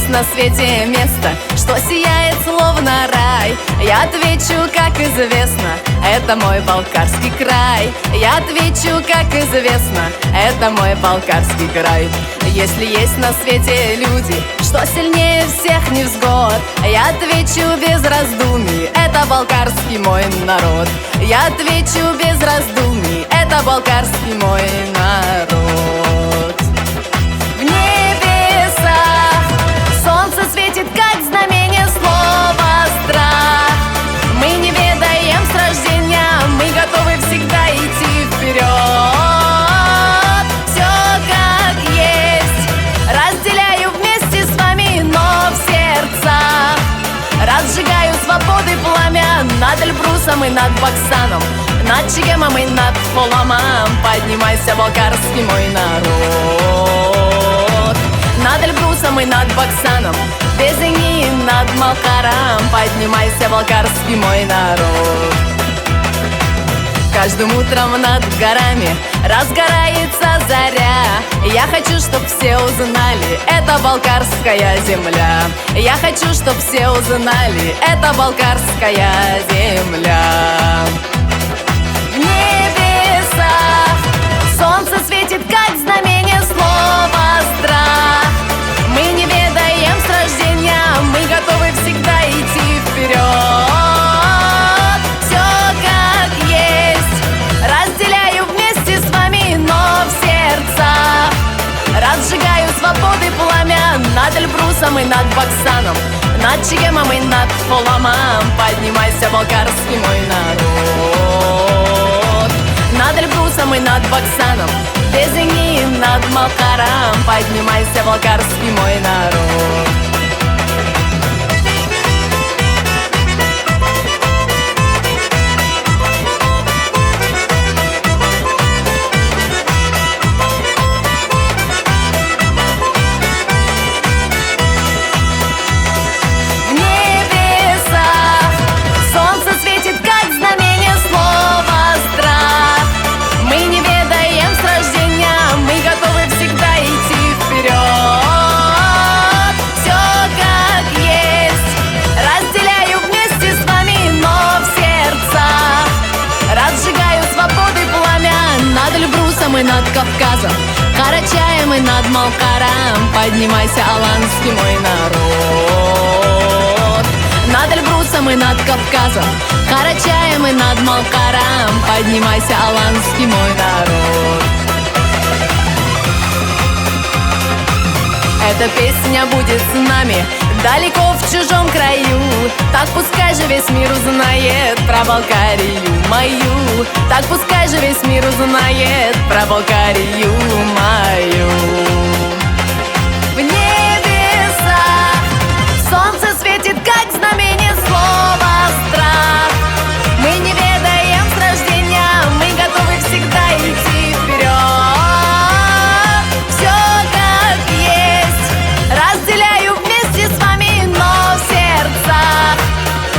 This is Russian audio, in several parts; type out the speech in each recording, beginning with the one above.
есть на свете место, что сияет словно рай, я отвечу, как известно, это мой Балкарский край. Я отвечу, как известно, это мой Балкарский край. Если есть на свете люди, что сильнее всех невзгод, я отвечу без раздумий, это Балкарский мой народ. Я отвечу без раздумий, это Балкарский мой народ. В небесах солнце светит, как знамение слова страх. Мы не ведаем с рождения, мы готовы всегда идти вперед. Все как есть, разделяю вместе с вами, но в сердцах разжигаю свободы пламя над Эльбрусом и над Баксаном, над Чегемом и над Холамом. Поднимайся, Балкарский мой народ. Над Эльбрусом и над Баксаном, Безыни и над Малкаром. Поднимайся, Балкарский мой народ. Каждым утром над горами разгорается заря. Я хочу, чтоб все узнали, это Балкарская земля. Я хочу, чтоб все узнали, это Балкарская земля. В небесах солнце светит, как знамение слова страх. Мы не ведаем с рождения, мы готовы всегда идти вперед. Все как есть, разделяю вместе с вами, но в сердцах разжигаю свободы пламя над Эльбрусом и над Баксаном, над Чегемом и над Холамом. Поднимайся, Балкарский мой народ. Над Эльбрусом и над Баксаном, Безыни и над Малкаром. Поднимайся, Балкарский мой народ. И над Кавказом, Карачаем и над Малкаром. Поднимайся, аланский мой народ. Над Эльбрусом и над Кавказом, Карачаем и над Малкаром. Поднимайся, аланский мой народ. Эта песня будет с нами далеко в чужом краю. Так пускай же весь мир узнает про Балкарию мою. Так пускай же весь мир узнает про Балкарию мою. В небесах солнце светит, как знамение слова страх. Мы не ведаем с рождения, мы готовы всегда идти вперед. Все как есть, разделяю вместе с вами, но в сердцах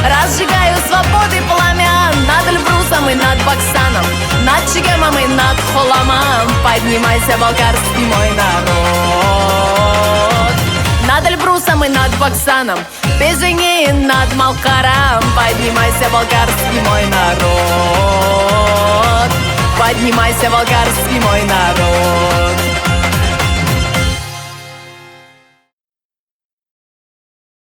разжигаю свободы пламя над Эльбрусом и над Баксаном, над Чегемом и над Холамом. Поднимайся, Балкарский мой народ. Над Эльбрусом и над Баксаном, Безыни и над Малкаром. Поднимайся, Балкарский мой народ. Поднимайся, Балкарский мой народ.